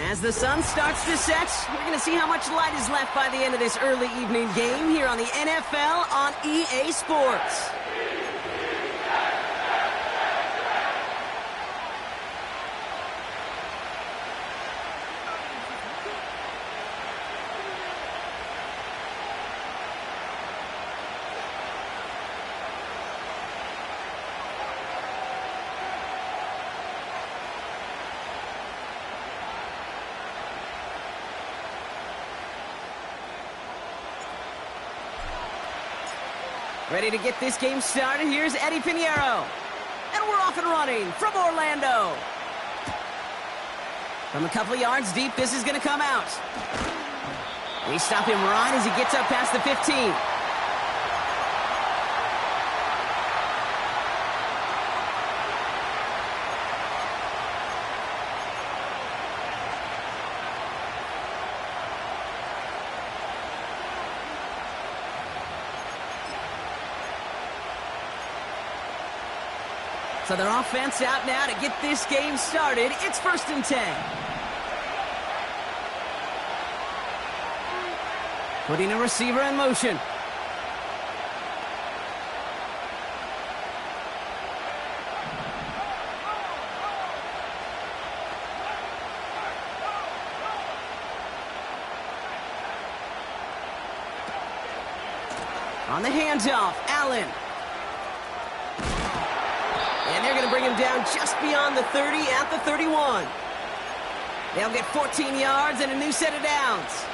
As the sun starts to set, we're going to see how much light is left by the end of this early evening game here on the NFL on EA Sports. Ready to get this game started, here's Eddie Pinheiro. And we're off and running from Orlando. From a couple of yards deep, this is going to come out. We stop him right as he gets up past the 15. So their offense out now to get this game started. It's 1st and 10. Putting a receiver in motion. On the handoff, Allen. And they're going to bring him down just beyond the 30 at the 31. They'll get 14 yards and a new set of downs.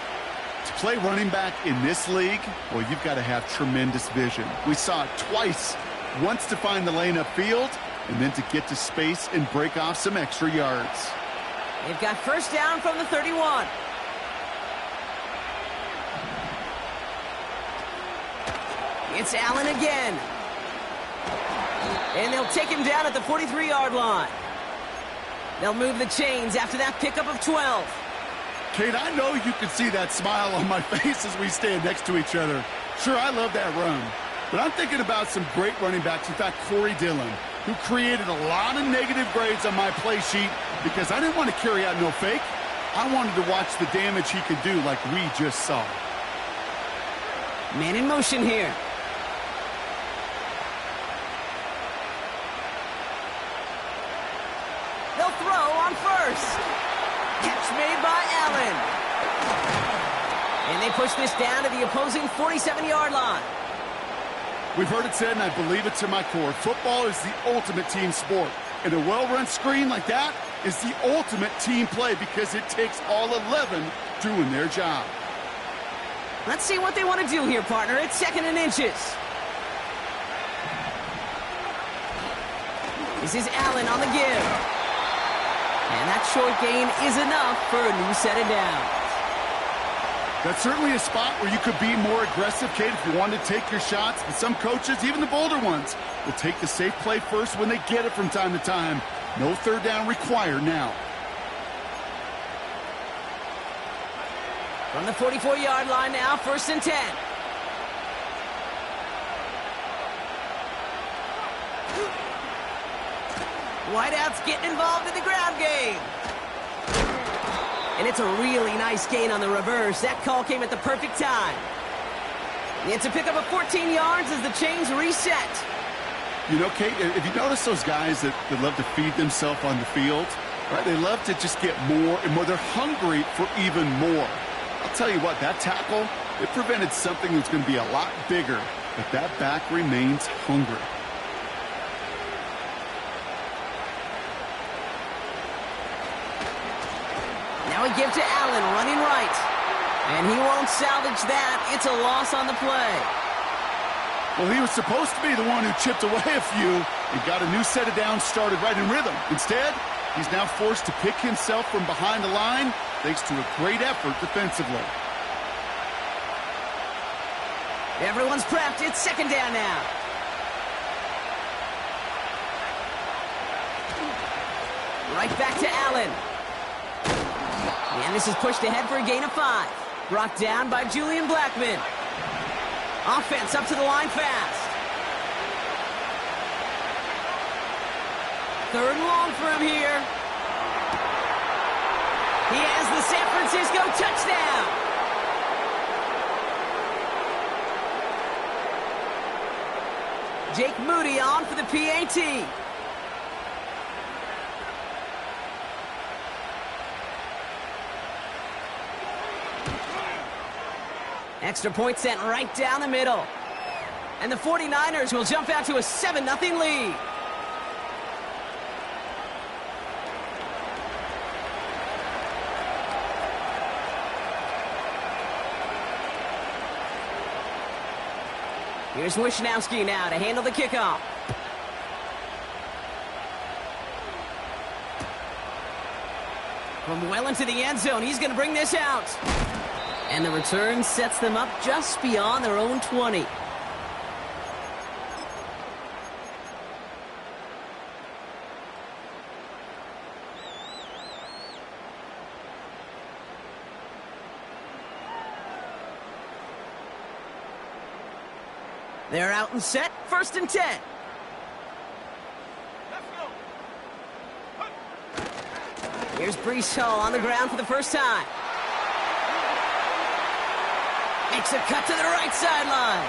To play running back in this league, well, you've got to have tremendous vision. We saw it twice. Once to find the lane upfield, and then to get to space and break off some extra yards. They've got 1st down from the 31. It's Allen again. And they'll take him down at the 43-yard line. They'll move the chains after that pickup of 12. Kate, I know you can see that smile on my face as we stand next to each other. Sure, I love that run. But I'm thinking about some great running backs. In fact, Corey Dillon, who created a lot of negative grades on my play sheet because I didn't want to carry out no fake. I wanted to watch the damage he could do like we just saw. Man in motion here. They'll throw on 1st. Catch made by Allen. And they push this down to the opposing 47-yard line. We've heard it said, and I believe it to my core, football is the ultimate team sport. And a well-run screen like that is the ultimate team play because it takes all 11 doing their job. Let's see what they want to do here, partner. It's 2nd and inches. This is Allen on the give. And that short gain is enough for a new set of downs. That's certainly a spot where you could be more aggressive, Kate, if you wanted to take your shots. But some coaches, even the bolder ones, will take the safe play first when they get it from time to time. No 3rd down required now. From the 44-yard line now, 1st and 10. Wideouts getting involved in the ground game. And it's a really nice gain on the reverse. That call came at the perfect time. It's a pickup of 14 yards as the chains reset. You know, Kate, if you notice those guys that love to feed themselves on the field, right? They love to just get more and more. They're hungry for even more. I'll tell you what, that tackle, it prevented something that's going to be a lot bigger, but that back remains hungry. Now we give to Allen, running right. And he won't salvage that. It's a loss on the play. Well, he was supposed to be the one who chipped away a few and got a new set of downs started right in rhythm. Instead, he's now forced to pick himself from behind the line thanks to a great effort defensively. Everyone's prepped. It's 2nd down now. Right back to Allen. And this is pushed ahead for a gain of 5. Brought down by Julian Blackman. Offense up to the line fast. 3rd and long for him here. He has the San Francisco touchdown. Jake Moody on for the PAT. Extra point sent right down the middle. And the 49ers will jump out to a 7-0 lead. Here's Wishnowski now to handle the kickoff. From well into the end zone, he's going to bring this out. And the return sets them up just beyond their own 20. They're out and set, 1st and 10. Here's Breece Hall on the ground for the first time. Makes a cut to the right sideline.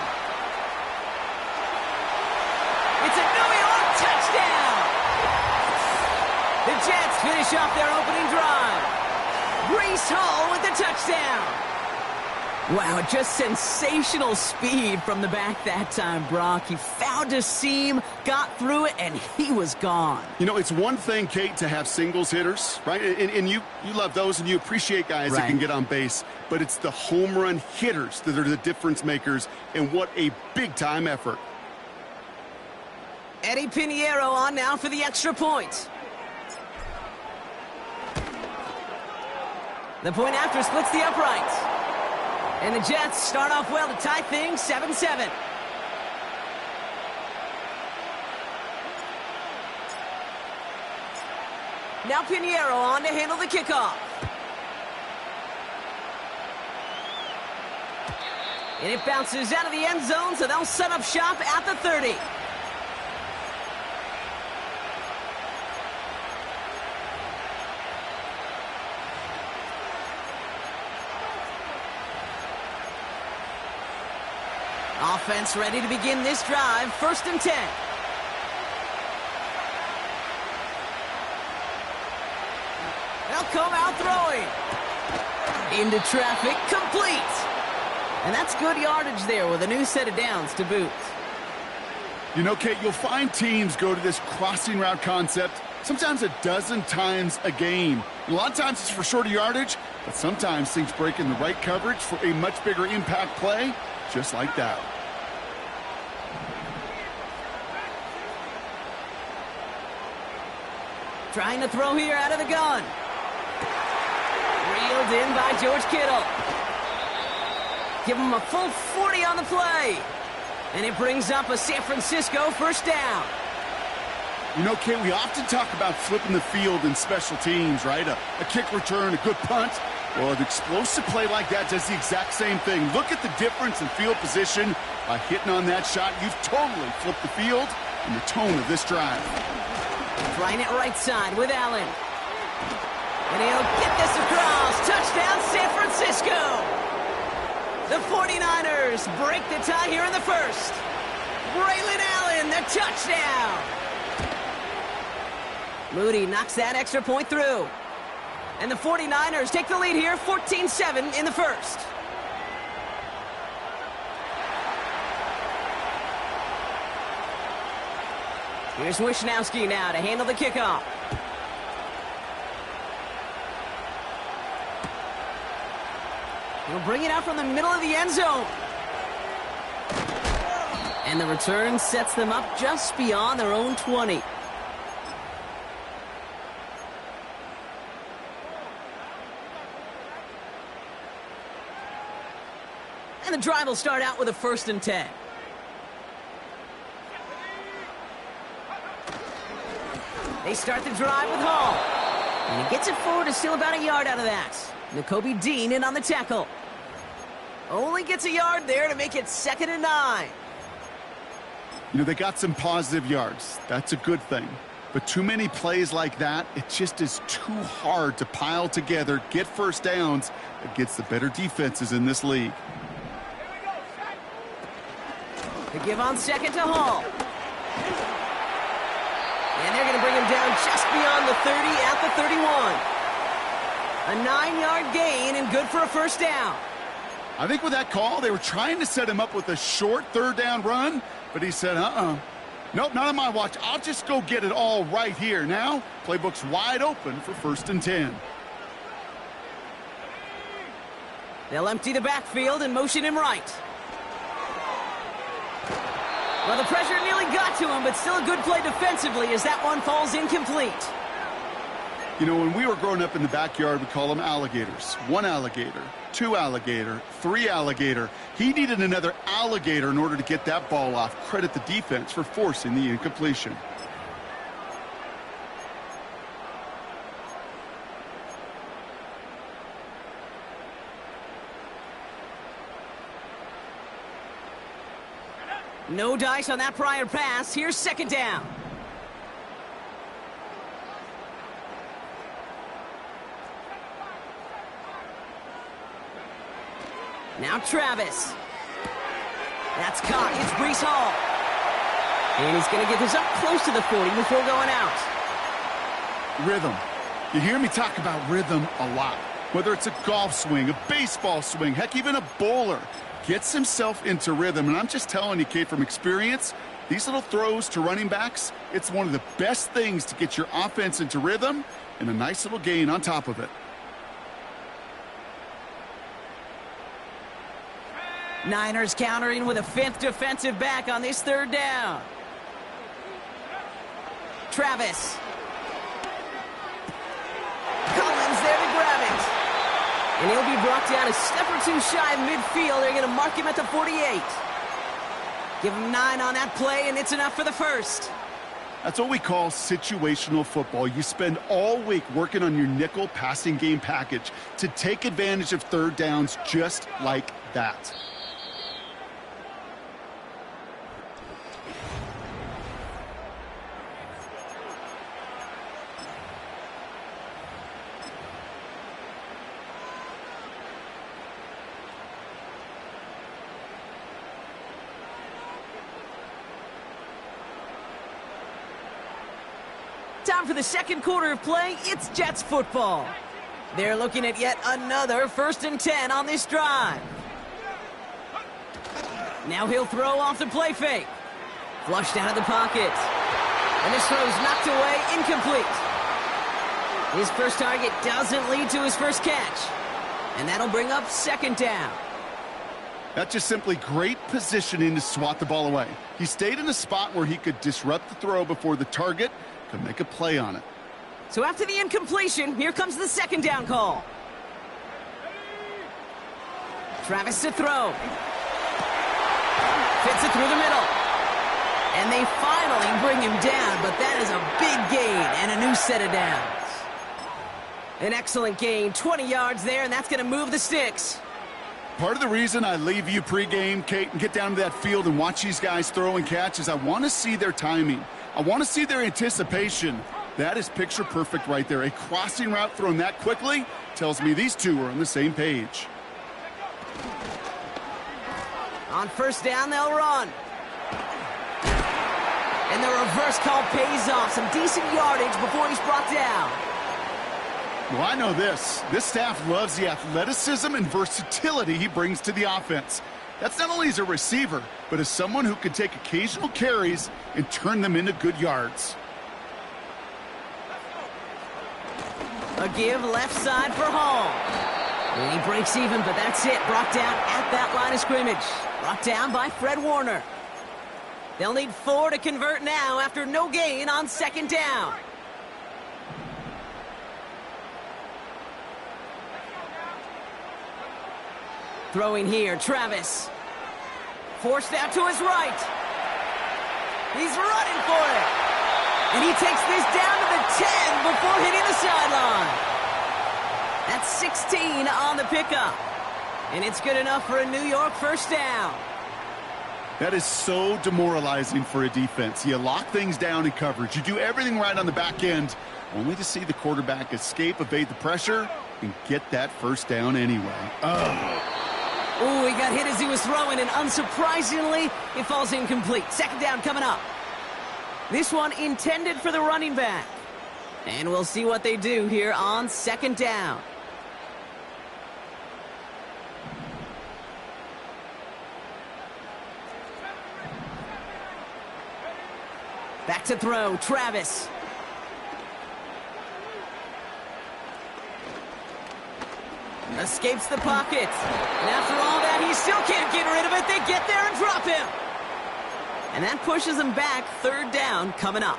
It's a New York touchdown! The Jets finish off their opening drive. Breece Hall with the touchdown. Wow, just sensational speed from the back that time, Brock. He found a seam, got through it, and he was gone. You know, it's one thing, Kate, to have singles hitters, right? And you love those, and you appreciate guys that can get on base. But it's the home run hitters that are the difference makers, and what a big-time effort. Eddie Pinheiro on now for the extra point. The point after splits the uprights. And the Jets start off well to tie things 7-7. Now Pinheiro on to handle the kickoff. And it bounces out of the end zone, so they'll set up shop at the 30. Offense ready to begin this drive, 1st and 10. They'll come out throwing. Into traffic, complete. And that's good yardage there with a new set of downs to boot. You know, Kate, you'll find teams go to this crossing route concept sometimes a dozen times a game. A lot of times it's for shorter yardage, but sometimes things break in the right coverage for a much bigger impact play, just like that. Trying to throw here out of the gun. Reeled in by George Kittle. Give him a full 40 on the play. And it brings up a San Francisco 1st down. You know, Kate, we often talk about flipping the field in special teams, right? A kick return, a good punt. Well, an explosive play like that does the exact same thing. Look at the difference in field position. By hitting on that shot, you've totally flipped the field and the tone of this drive. Trying it right side with Allen. And he'll get this across. Touchdown, San Francisco. The 49ers break the tie here in the 1st. Braylon Allen, the touchdown. Moody knocks that extra point through. And the 49ers take the lead here, 14-7 in the 1st. Here's Wishnowski now to handle the kickoff. He'll bring it out from the middle of the end zone. And the return sets them up just beyond their own 20. And the drive will start out with a 1st and 10. They start the drive with Hall. And he gets it forward to steal about a yard out of that. Nakobe Dean in on the tackle. Only gets a yard there to make it 2nd and 9. You know, they got some positive yards. That's a good thing. But too many plays like that, it just is too hard to pile together, get first downs against the better defenses in this league. They give on second to Hall. And they're going to bring him down just beyond the 30 at the 31. A 9-yard gain and good for a first down. I think with that call, they were trying to set him up with a short third down run, but he said, nope, not on my watch. I'll just go get it all right here. Now, playbook's wide open for 1st and 10. They'll empty the backfield and motion him right. Well, the pressure nearly got to him, but still a good play defensively as that one falls incomplete. You know, when we were growing up in the backyard, we call them alligators. 1 alligator, 2 alligator, 3 alligator. He needed another alligator in order to get that ball off. Credit the defense for forcing the incompletion. No dice on that prior pass. Here's second down. Now Travis. That's caught. It's Breece Hall. And he's going to get this up close to the 40 before going out. Rhythm. You hear me talk about rhythm a lot. Whether it's a golf swing, a baseball swing, heck, even a bowler. Gets himself into rhythm, and I'm just telling you, Kate, from experience, these little throws to running backs, it's one of the best things to get your offense into rhythm and a nice little gain on top of it. Niners countering with a 5th defensive back on this 3rd down. Travis. Collins there to grab it. And he'll be brought down a step or 2 shy of midfield. They're going to mark him at the 48. Give him 9 on that play, and it's enough for the first. That's what we call situational football. You spend all week working on your nickel passing game package to take advantage of 3rd downs just like that. Time for the second quarter of play. It's Jets football. They're looking at yet another 1st and 10 on this drive. Now he'll throw off the play fake. Flushed out of the pocket. And this throw's knocked away, incomplete. His first target doesn't lead to his first catch. And that'll bring up 2nd down. That's just simply great positioning to swat the ball away. He stayed in a spot where he could disrupt the throw before the target could make a play on it. So after the incompletion, here comes the 2nd down call. Travis to throw. Fits it through the middle. And they finally bring him down, but that is a big gain and a new set of downs. An excellent gain, 20 yards there, and that's going to move the sticks. Part of the reason I leave you pregame, Kate, and get down to that field and watch these guys throw and catch is I want to see their timing. I want to see their anticipation. That is picture perfect right there. A crossing route thrown that quickly tells me these two are on the same page. On 1st down, they'll run. And the reverse call pays off. Some decent yardage before he's brought down. Well, I know this. This staff loves the athleticism and versatility he brings to the offense. That's not only as a receiver, but as someone who can take occasional carries and turn them into good yards. A give left side for Hall. And he breaks even, but that's it. Brought down at that line of scrimmage. Brought down by Fred Warner. They'll need 4 to convert now after no gain on 2nd down. Throwing here, Travis. Forced out to his right. He's running for it. And he takes this down to the 10 before hitting the sideline. That's 16 on the pickup. And it's good enough for a New York 1st down. That is so demoralizing for a defense. You lock things down in coverage. You do everything right on the back end, only to see the quarterback escape, evade the pressure, and get that first down anyway. Oh, he got hit as he was throwing, and unsurprisingly, it falls incomplete. Second down coming up. This one intended for the running back. And we'll see what they do here on second down. Back to throw, Travis. Escapes the pocket. And after all that, he still can't get rid of it. They get there and drop him. And that pushes him back. Third down coming up.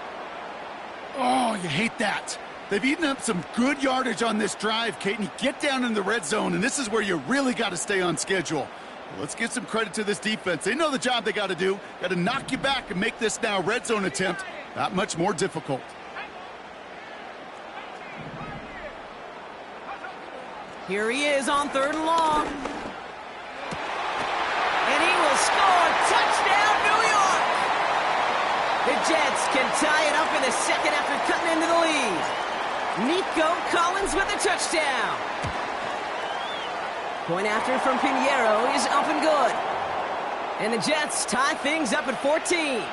Oh, you hate that. They've eaten up some good yardage on this drive, Kate, and you get down in the red zone, and this is where you really got to stay on schedule. Well, let's give some credit to this defense. They know the job they got to do. Got to knock you back and make this now red zone attempt that much more difficult. Here he is on third and long. And he will score. Touchdown, New York! The Jets can tie it up in the second after cutting into the lead. Nico Collins with a touchdown. Point after from Pinheiro is up and good. And the Jets tie things up at 14.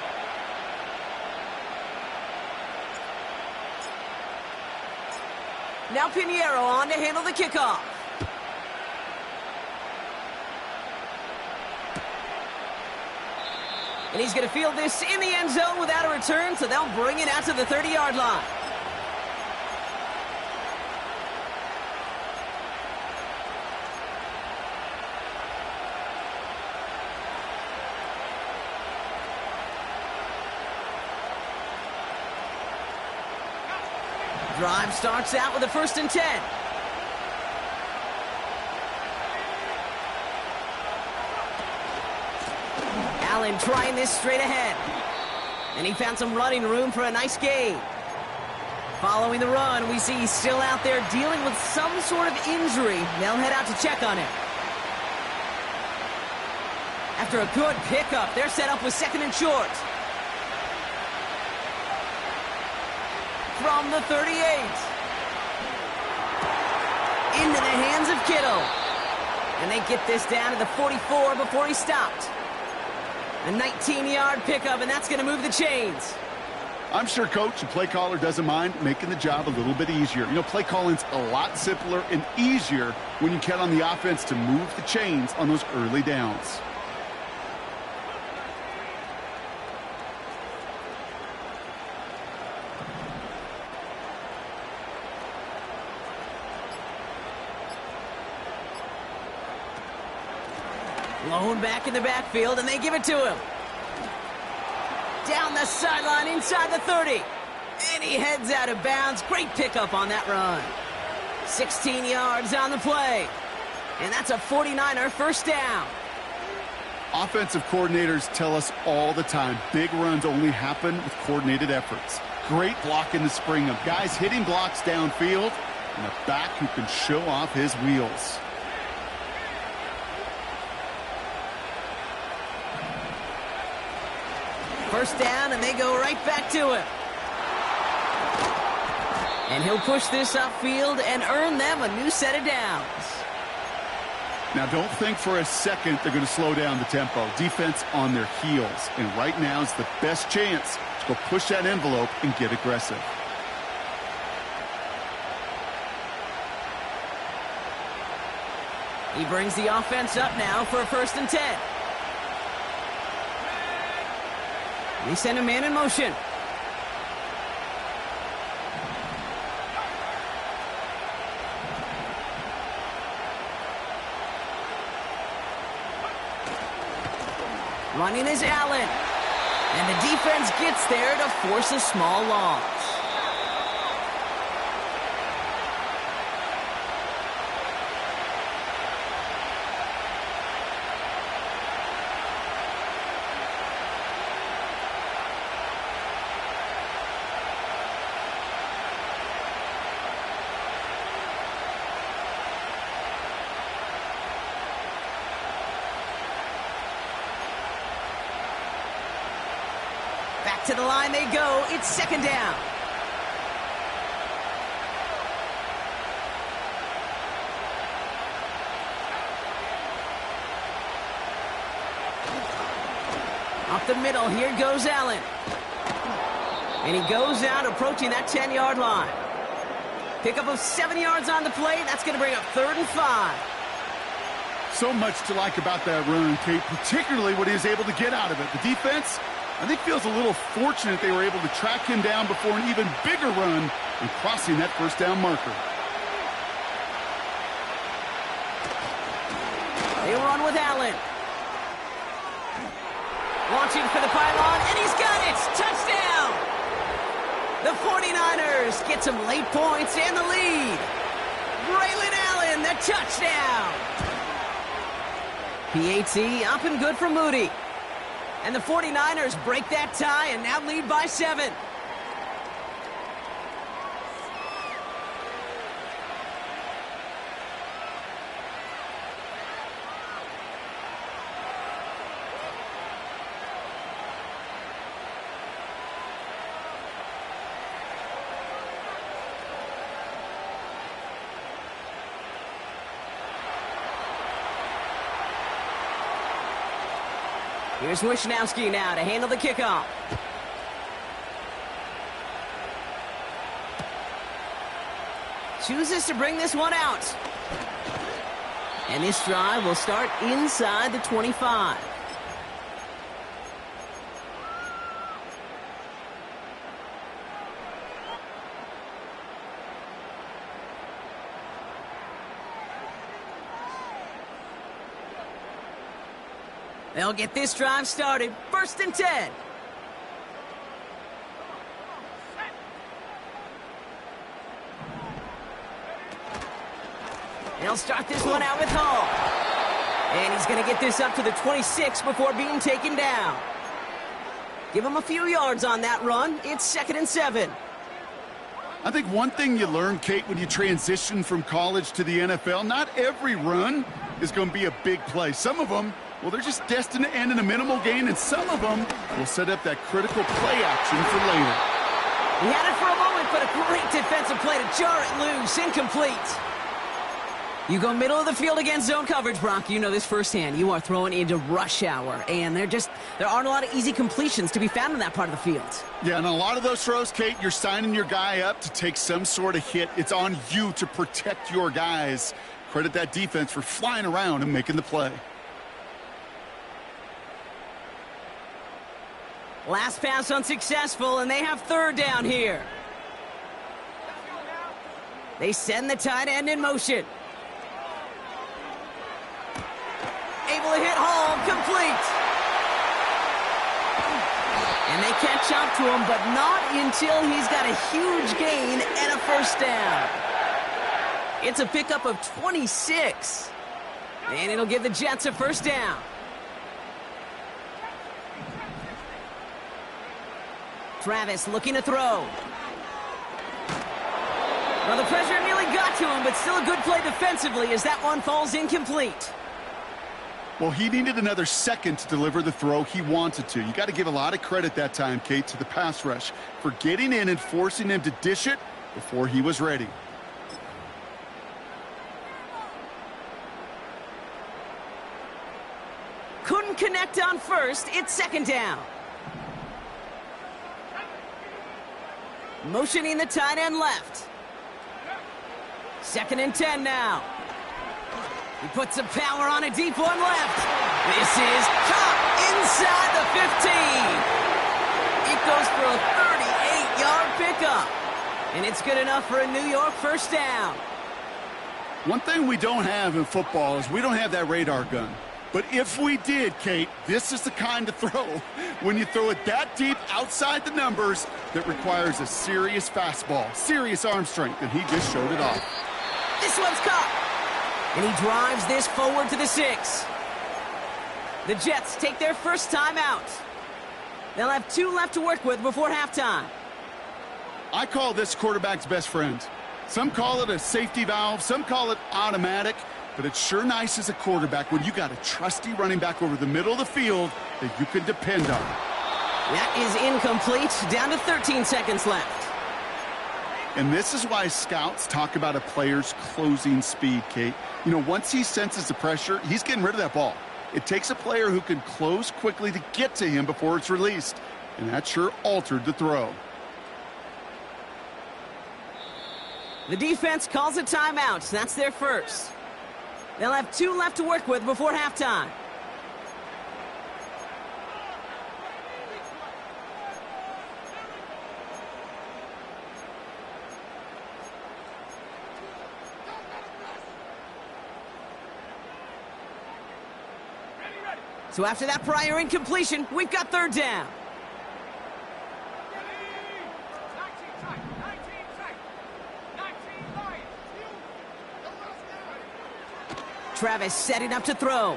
Now Pinheiro on to handle the kickoff. And he's going to field this in the end zone without a return, so they'll bring it out to the 30-yard line. Drive starts out with a 1st and 10. Allen trying this straight ahead. And he found some running room for a nice gain. Following the run, we see he's still out there dealing with some sort of injury. They'll head out to check on him. After a good pickup, they're set up with 2nd and short. From the 38. Into the hands of Kittle. And they get this down to the 44 before he stopped. A 19-yard pickup, and that's going to move the chains. I'm sure coach and play caller doesn't mind making the job a little bit easier. You know, play calling's a lot simpler and easier when you count on the offense to move the chains on those early downs. Lone back in the backfield, and they give it to him. Down the sideline inside the 30. And he heads out of bounds. Great pickup on that run. 16 yards on the play. And that's a 49er first down. Offensive coordinators tell us all the time, big runs only happen with coordinated efforts. Great block in the spring of guys hitting blocks downfield, and a back who can show off his wheels. First down, and they go right back to him. And he'll push this upfield and earn them a new set of downs. Now, don't think for a second they're going to slow down the tempo. Defense on their heels. And right now is the best chance to go push that envelope and get aggressive. He brings the offense up now for a 1st and 10. They send a man in motion. Running is Allen. And the defense gets there to force a small loss. To the line they go. It's second down. Up the middle, here goes Allen. And he goes out approaching that 10-yard line. Pickup of 7 yards on the play. That's going to bring up 3rd and 5. So much to like about that run, Kate, particularly what he was able to get out of it. The defense, I think, feels a little fortunate they were able to track him down before an even bigger run and crossing that first down marker. They run with Allen. Launching for the pylon, and he's got it! Touchdown! The 49ers get some late points and the lead. Braylon Allen, the touchdown! PAT up and good for Moody. And the 49ers break that tie and now lead by 7. Here's Wishnowski now to handle the kickoff. Chooses to bring this one out. And this drive will start inside the 25. They'll get this drive started. 1st and 10. They'll start this one out with Hall. And he's going to get this up to the 26 before being taken down. Give him a few yards on that run. It's 2nd and 7. I think one thing you learn, Kate, when you transition from college to the NFL, not every run is going to be a big play. Some of them, well, they're just destined to end in a minimal gain, and some of them will set up that critical play action for later. He had it for a moment, but a great defensive play to jar it loose. Incomplete. You go middle of the field against zone coverage, Brock. You know this firsthand. You are throwing into rush hour, and there aren't a lot of easy completions to be found in that part of the field. Yeah, and a lot of those throws, Kate, you're signing your guy up to take some sort of hit. It's on you to protect your guys. Credit that defense for flying around and making the play. Last pass unsuccessful, and they have 3rd down here. They send the tight end in motion. Able to hit Hall, complete. And they catch up to him, but not until he's got a huge gain and a 1st down. It's a pickup of 26. And it'll give the Jets a 1st down. Travis looking to throw. Well, the pressure nearly got to him, but still a good play defensively as that one falls incomplete. Well, he needed another second to deliver the throw he wanted to. You got to give a lot of credit that time, Kate, to the pass rush for getting in and forcing him to dish it before he was ready. Couldn't connect on 1st. It's 2nd down. Motioning the tight end left. 2nd and 10 now. He puts some power on a deep one left. This is caught inside the 15. It goes for a 38-yard pickup. And it's good enough for a New York 1st down. One thing we don't have in football is we don't have that radar gun. But if we did, Kate, this is the kind of throw, when you throw it that deep outside the numbers, that requires a serious fastball, serious arm strength, and he just showed it off. This one's caught. And he drives this forward to the 6. The Jets take their 1st time out. They'll have 2 left to work with before halftime. I call this quarterback's best friend. Some call it a safety valve, some call it automatic. But it's sure nice as a quarterback when you got a trusty running back over the middle of the field that you can depend on. That is incomplete. Down to 13 seconds left. And this is why scouts talk about a player's closing speed, Kate. You know, once he senses the pressure, he's getting rid of that ball. It takes a player who can close quickly to get to him before it's released. And that sure altered the throw. The defense calls a timeout. That's their first. They'll have 2 left to work with before halftime. So after that prior incompletion, we've got third down. Travis setting up to throw.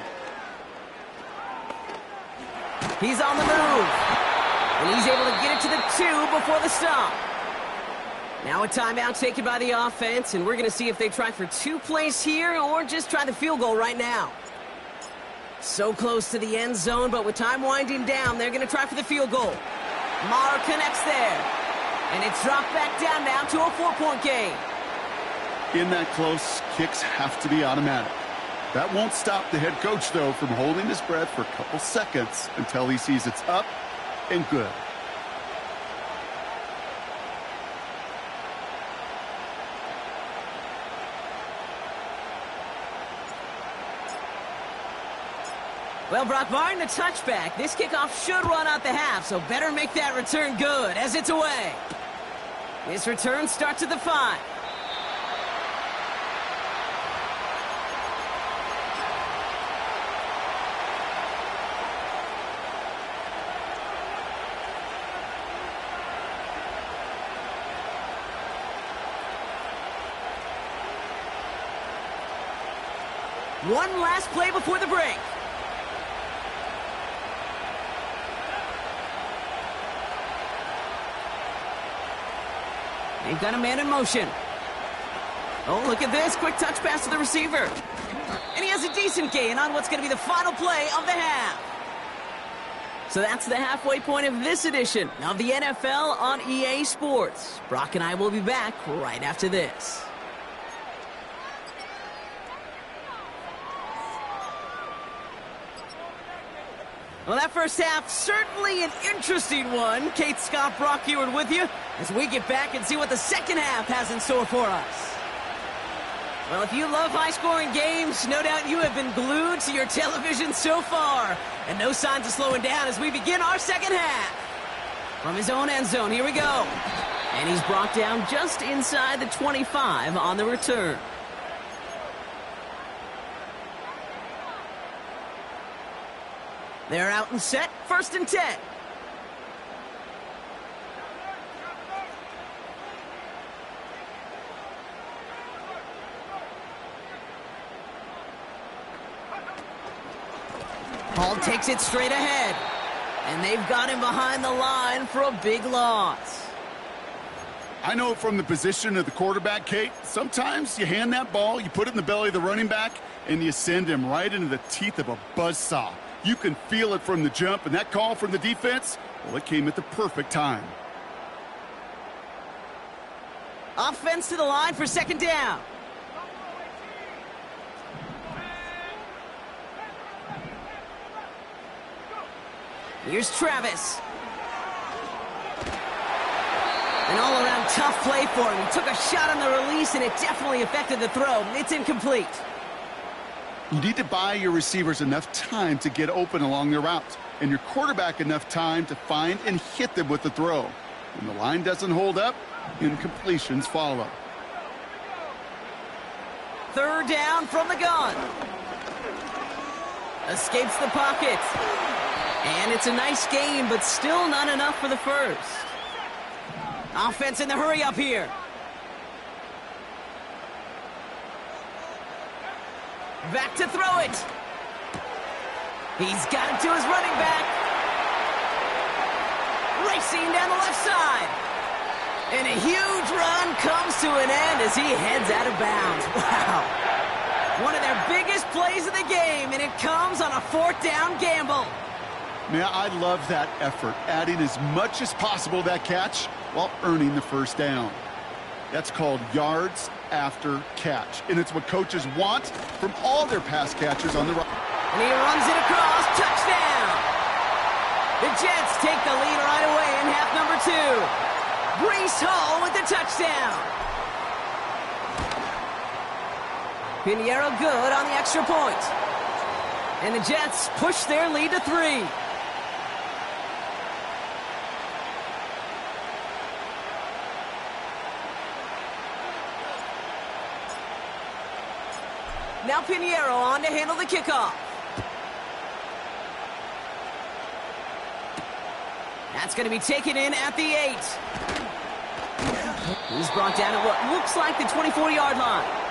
He's on the move. And he's able to get it to the 2 before the stop. Now a timeout taken by the offense, and we're going to see if they try for 2 plays here or just try the field goal right now. So close to the end zone, but with time winding down, they're going to try for the field goal. Maher connects there. And it's dropped back down now to a 4-point game. In that close, kicks have to be automatic. That won't stop the head coach, though, from holding his breath for a couple seconds until he sees it's up and good. Well, Brock, barring the touchback, this kickoff should run out the half, so better make that return good as it's away. This return starts at the 5. One last play before the break. They've got a man in motion. Oh, look at this. Quick touch pass to the receiver. And he has a decent gain on what's going to be the final play of the half. So that's the halfway point of this edition of the NFL on EA Sports. Brock and I will be back right after this. Well, that first half, certainly an interesting one. Kate, Scott, Brock Ewart with you as we get back and see what the second half has in store for us. Well, if you love high-scoring games, no doubt you have been glued to your television so far. And no signs of slowing down as we begin our second half. From his own end zone, here we go. And he's brought down just inside the 25 on the return. They're out and set, 1st and 10. Hall takes it straight ahead. And they've got him behind the line for a big loss. I know from the position of the quarterback, Kate, sometimes you hand that ball, you put it in the belly of the running back, and you send him right into the teeth of a buzzsaw. You can feel it from the jump, and that call from the defense, well, it came at the perfect time. Offense to the line for 2nd down. Here's Travis. An all-around tough play for him. He took a shot on the release, and it definitely affected the throw. It's incomplete. You need to buy your receivers enough time to get open along their routes, and your quarterback enough time to find and hit them with the throw. When the line doesn't hold up, incompletions follow. 3rd down from the gun. Escapes the pocket. And it's a nice gain, but still not enough for the first. Offense in the hurry up here. Back to throw it. He's got it to his running back. Racing down the left side. And a huge run comes to an end as he heads out of bounds. Wow. One of their biggest plays of the game, and it comes on a 4th down gamble. Man, I love that effort, adding as much as possible to that catch while earning the first down. That's called yards after catch, and it's what coaches want from all their pass catchers on the right. And he runs it across. Touchdown! The Jets take the lead right away in half number 2. Brees Hall with the touchdown. Pinheiro good on the extra point. And the Jets push their lead to 3. Now Pinheiro on to handle the kickoff. That's going to be taken in at the 8. He's brought down at what looks like the 24-yard line.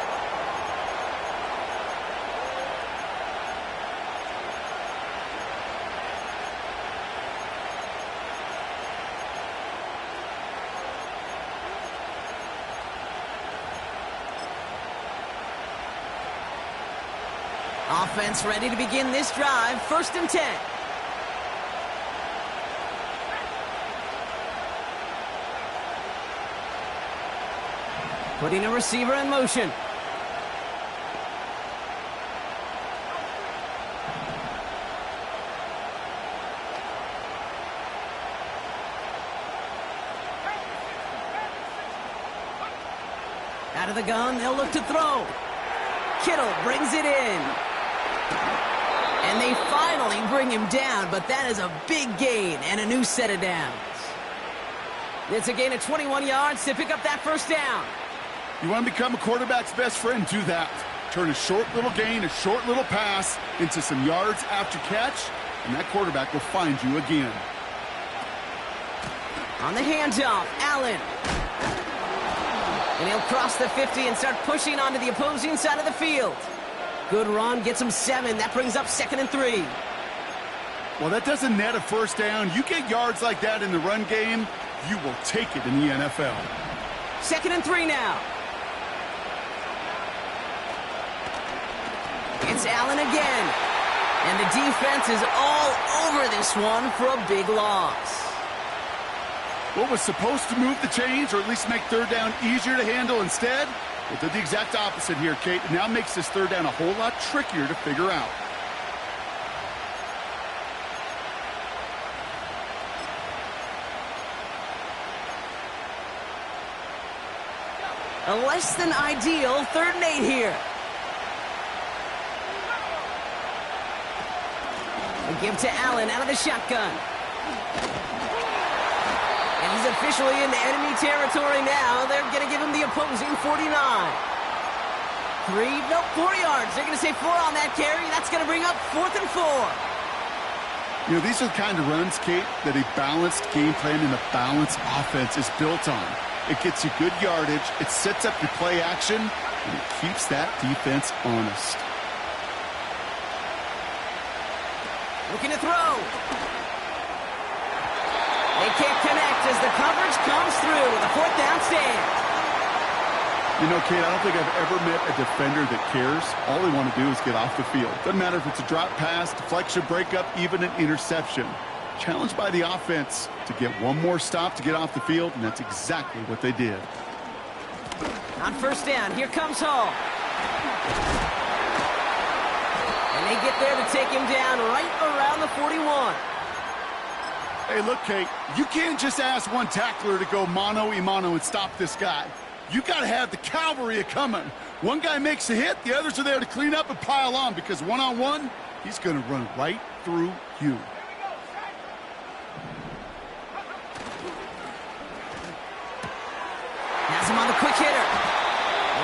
Offense ready to begin this drive. 1st and 10. Putting a receiver in motion. Out of the gun, they'll look to throw. Kittle brings it in. And they finally bring him down, but that is a big gain and a new set of downs. It's a gain of 21 yards to pick up that first down. You want to become a quarterback's best friend, do that. Turn a short little gain, a short little pass into some yards after catch, and that quarterback will find you again. On the handoff, Allen. And he'll cross the 50 and start pushing onto the opposing side of the field. Good run, gets him 7. That brings up 2nd and 3. Well, that doesn't net a first down. You get yards like that in the run game, you will take it in the NFL. 2nd and 3 now. It's Allen again. And the defense is all over this one for a big loss. What was supposed to move the chains, or at least make 3rd down easier to handle instead? Well, did the exact opposite here, Kate. It now makes this 3rd down a whole lot trickier to figure out. A less than ideal 3rd and 8 here. They give to Allen out of the shotgun. And he's officially in enemy territory now. They're going to give him the opposing 49. 4 yards. They're going to say 4 on that carry. That's going to bring up 4th and 4. You know, these are the kind of runs, Kate, that a balanced game plan and a balanced offense is built on. It gets you good yardage, it sets up your play action, and it keeps that defense honest. Looking to throw. They can't connect as the coverage comes through with a 4th down stand. You know, Kate, I don't think I've ever met a defender that cares. All they want to do is get off the field. Doesn't matter if it's a drop pass, deflection, breakup, even an interception. Challenged by the offense to get one more stop to get off the field, and that's exactly what they did. On 1st down, here comes Hall. And they get there to take him down right around the 41. Hey, look, Kate, you can't just ask one tackler to go mano-a-mano and stop this guy. You got to have the cavalry coming. One guy makes a hit, the others are there to clean up and pile on, because one-on-one, he's going to run right through you. Has him on the quick hitter.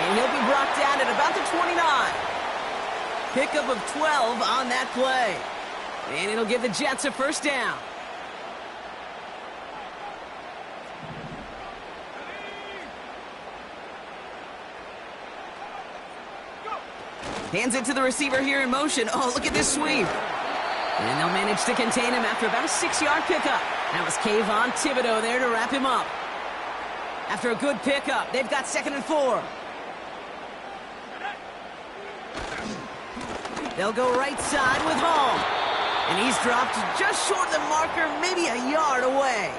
And he'll be brought down at about the 29. Pickup of 12 on that play. And it'll give the Jets a 1st down. Hands it to the receiver here in motion. Oh, look at this sweep. And they'll manage to contain him after about a 6-yard pickup. That was Kayvon Thibodeau there to wrap him up. After a good pickup, they've got 2nd and 4. They'll go right side with Hall. And he's dropped just short of the marker, maybe a yard away.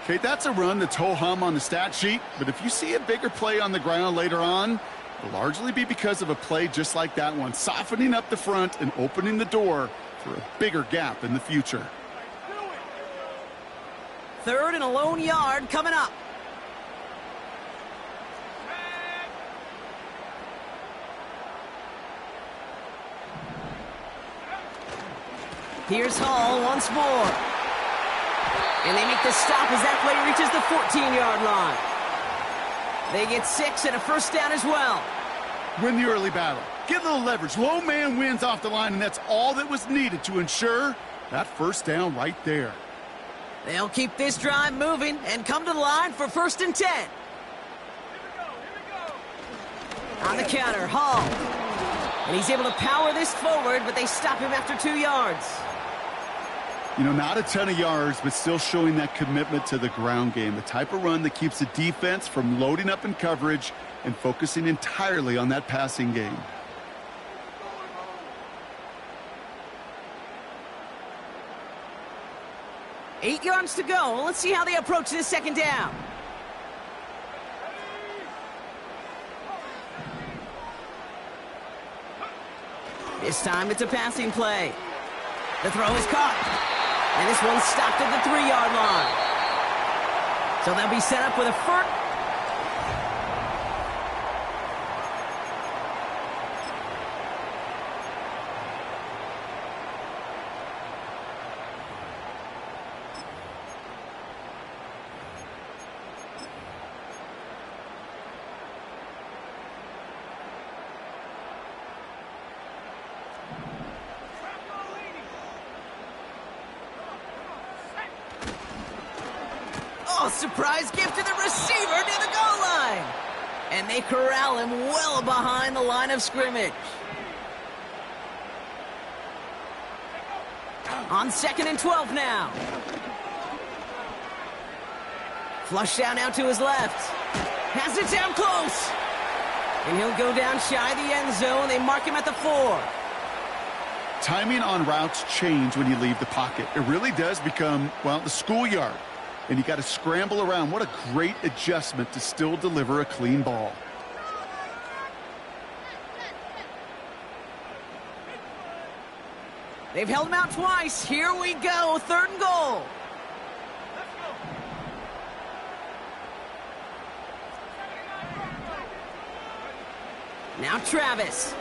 Okay, that's a run that's ho-hum on the stat sheet, but if you see a bigger play on the ground later on, it'll largely be because of a play just like that one, softening up the front and opening the door for a bigger gap in the future. 3rd and a lone yard coming up. Here's Hall once more. And they make the stop as that play reaches the 14-yard line. They get 6 and a first down as well. Win the early battle. Get a little leverage. Low man wins off the line, and that's all that was needed to ensure that first down right there. They'll keep this drive moving and come to the line for 1st and 10. On the counter, Hall. And he's able to power this forward, but they stop him after 2 yards. You know, not a ton of yards, but still showing that commitment to the ground game. The type of run that keeps the defense from loading up in coverage and focusing entirely on that passing game. Eight yards to go. Let's see how they approach this 2nd down. This time it's a passing play. The throw is caught. And this one's stopped at the 3-yard line. So they'll be set up with a first. Surprise gift to the receiver near the goal line. And they corral him well behind the line of scrimmage. On 2nd and 12 now. Flush down out to his left. Has it down close. And he'll go down shy of the end zone. They mark him at the 4. Timing on routes change when you leave the pocket. It really does become, well, the schoolyard. And you got to scramble around. What a great adjustment to still deliver a clean ball. They've held him out twice. Here we go. 3rd and goal. Now Travis.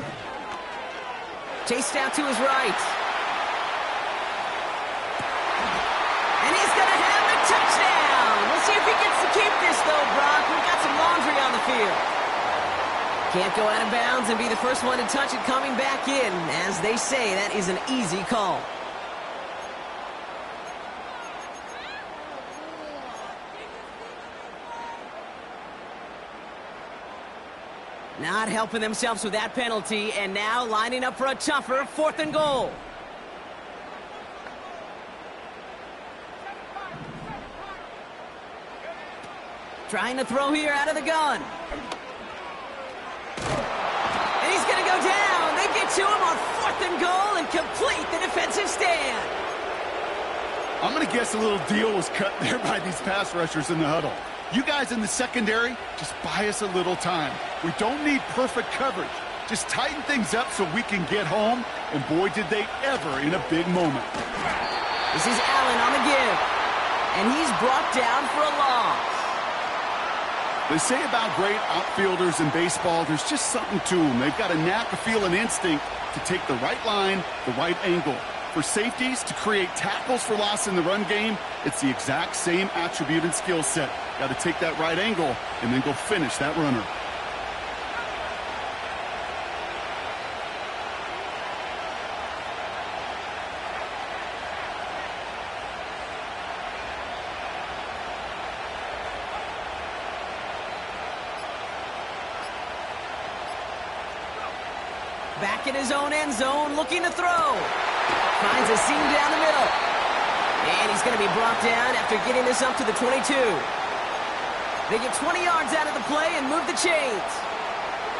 Chased out to his right. And he's going to have a touchdown. We'll see if he gets to keep this, though, Brock. We've got some laundry on the field. Can't go out of bounds and be the first one to touch it coming back in. As they say, that is an easy call. Not helping themselves with that penalty, and now lining up for a tougher 4th and goal. Trying to throw here out of the gun. And he's going to go down. They get to him on 4th and goal and complete the defensive stand. I'm going to guess a little deal was cut there by these pass rushers in the huddle. You guys in the secondary, just buy us a little time. We don't need perfect coverage. Just tighten things up so we can get home. And boy, did they ever in a big moment. This is Allen on the give. And he's brought down for a loss. They say about great outfielders in baseball, there's just something to them. They've got a knack, a feel, and instinct to take the right line, the right angle. For safeties to create tackles for loss in the run game, it's the exact same attribute and skill set. Got to take that right angle and then go finish that runner. Back in his own end zone, looking to throw. Finds a seam down the middle. And he's going to be brought down after getting this up to the 22. They get 20 yards out of the play and move the chains.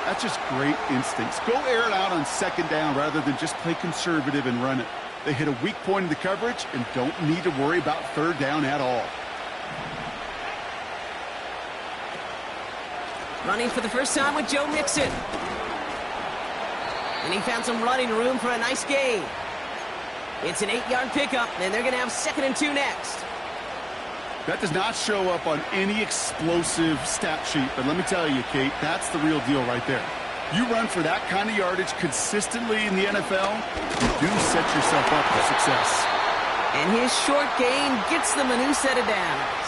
That's just great instincts. Go air it out on 2nd down rather than just play conservative and run it. They hit a weak point in the coverage and don't need to worry about third down at all. Running for the first time with Joe Mixon. And he found some running room for a nice gain. It's an 8-yard pickup, and they're going to have 2nd and 2 next. That does not show up on any explosive stat sheet, but let me tell you, Kate, that's the real deal right there. You run for that kind of yardage consistently in the NFL, you do set yourself up for success. And his short gain gets them a new set of downs.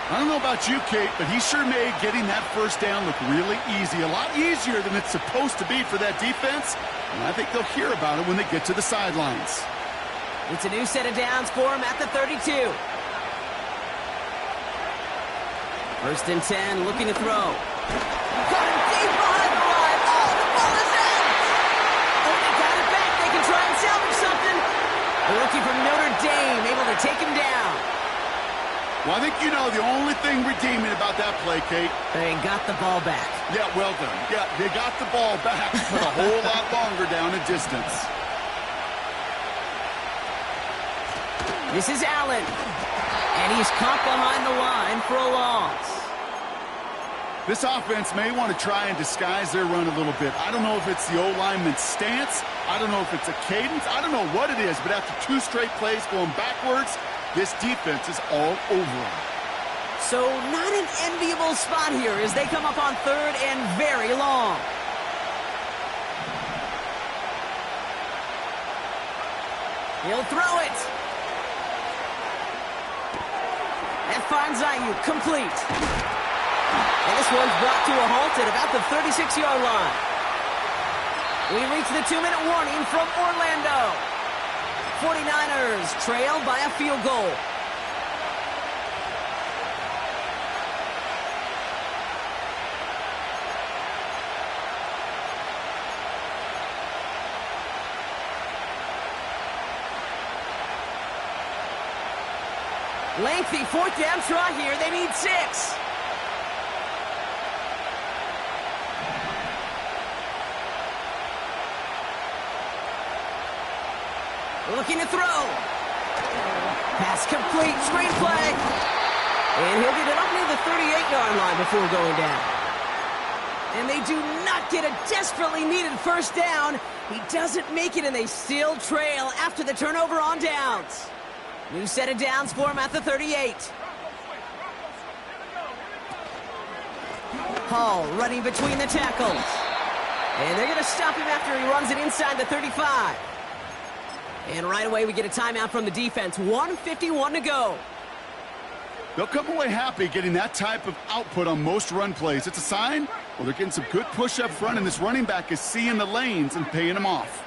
I don't know about you, Kate, but he sure made getting that first down look really easy. A lot easier than it's supposed to be for that defense. And I think they'll hear about it when they get to the sidelines. It's a new set of downs for him at the 32. 1st and 10, looking to throw. Got him deep behind the line. Oh, the ball is out! Oh, they got it back. They can try and salvage something. The rookie from Notre Dame able to take him down. Well, I think you know the only thing redeeming about that play, Kate. They got the ball back. Yeah, well done. Yeah, they got the ball back, but a whole lot longer down in distance. This is Allen. And he's caught behind the line for a loss. This offense may want to try and disguise their run a little bit. I don't know if it's the O-lineman's stance. I don't know if it's a cadence. I don't know what it is, but after 2 straight plays going backwards, this defense is all over them. So not an enviable spot here as they come up on 3rd and very long. He'll throw it. That finds Ayuk complete. And this one's brought to a halt at about the 36-yard line. We reach the 2-minute warning from Orlando. 49ers trail by a field goal. Lengthy 4th down try here. They need 6. Looking to throw. Pass complete. Screenplay. And he'll get it up near the 38-yard line before going down. And they do not get a desperately needed first down. He doesn't make it, and they still trail after the turnover on downs. New set of downs for him at the 38. Hall running between the tackles. And they're going to stop him after he runs it inside the 35. And right away we get a timeout from the defense. 1:51 to go. They'll come away happy getting that type of output on most run plays. It's a sign, well, they're getting some good push up front, and this running back is seeing the lanes and paying them off.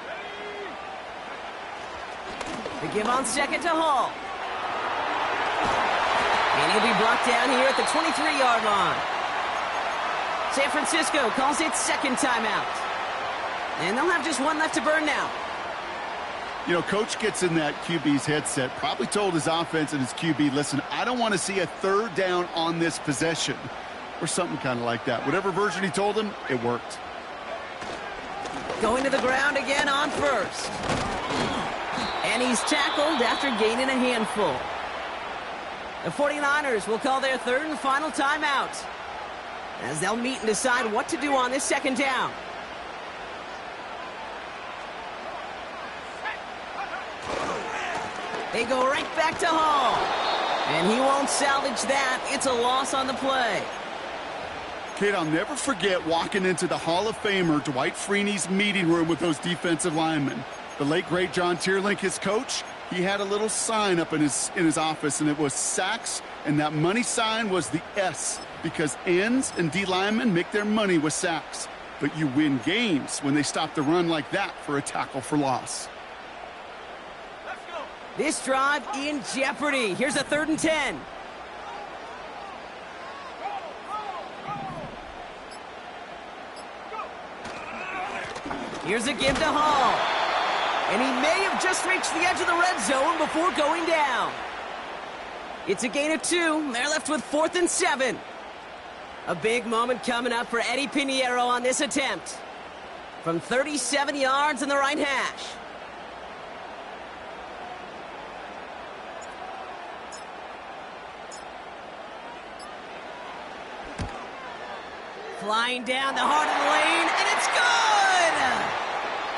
The give on 2nd to Hall. And he'll be brought down here at the 23-yard line. San Francisco calls it 2nd timeout. And they'll have just one left to burn now. You know, Coach gets in that QB's headset, probably told his offense and his QB, listen, I don't want to see a 3rd down on this possession. Or something kind of like that. Whatever version he told him, it worked. Going to the ground again on 1st. And he's tackled after gaining a handful. The 49ers will call their 3rd and final timeout as they'll meet and decide what to do on this 2nd down. They go right back to Hall. And he won't salvage that. It's a loss on the play. Kate, I'll never forget walking into the Hall of Famer Dwight Freeney's meeting room with those defensive linemen. The late, great John Tierlink, his coach, he had a little sign up in his office, and it was sacks, and that money sign was the S, because ends and D linemen make their money with sacks. But you win games when they stop the run like that for a tackle for loss. This drive in jeopardy. Here's a 3rd and 10. Here's a give to Hall. And he may have just reached the edge of the red zone before going down. It's a gain of 2. They're left with 4th and 7. A big moment coming up for Eddie Pinheiro on this attempt. From 37 yards in the right hash. Flying down the heart of the lane, and it's good!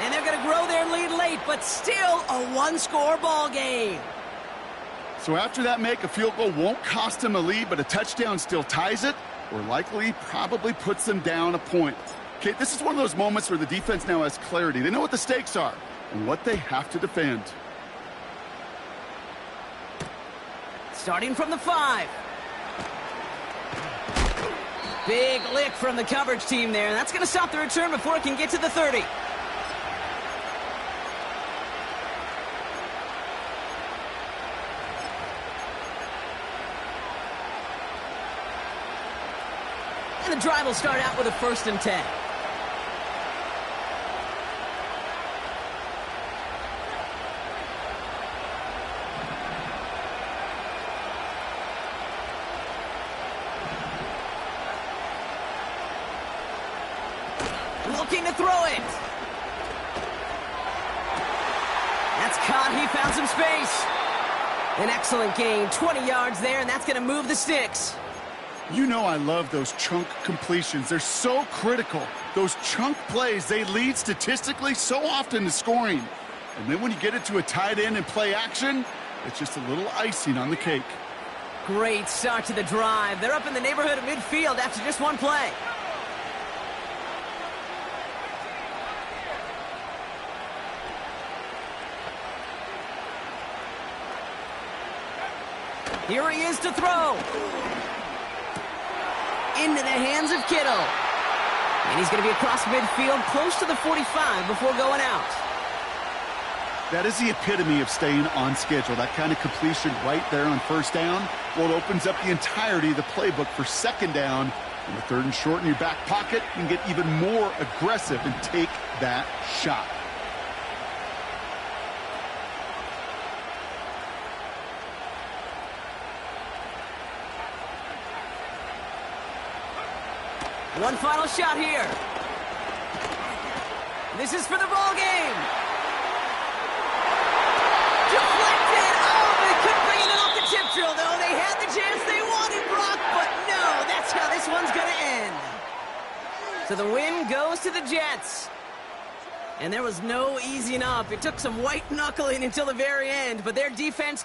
And they're going to grow their lead late, but still a one-score ball game. So after that make, a field goal won't cost them a lead, but a touchdown still ties it, or likely probably puts them down a point. Okay, this is one of those moments where the defense now has clarity. They know what the stakes are and what they have to defend. Starting from the 5. Big lick from the coverage team there. That's going to stop the return before it can get to the 30. And the drive will start out with a 1st and 10. Looking to throw it. That's caught. He found some space. An excellent gain. 20 yards there, and that's going to move the sticks. You know I love those chunk completions. They're so critical. Those chunk plays, they lead statistically so often to scoring. And then when you get it to a tight end and play action, it's just a little icing on the cake. Great start to the drive. They're up in the neighborhood of midfield after just one play. Here he is to throw. Into the hands of Kittle. And he's going to be across midfield, close to the 45 before going out. That is the epitome of staying on schedule. That kind of completion right there on 1st down. Well, it opens up the entirety of the playbook for 2nd down. And the 3rd and short in your back pocket, you can get even more aggressive and take that shot. One final shot here. This is for the ball game. Deflected. Oh, they couldn't bring it off the tip drill, though. They had the chance they wanted, Brock, but no, that's how this one's going to end. So the win goes to the Jets. And there was no easing up. It took some white knuckling until the very end, but their defense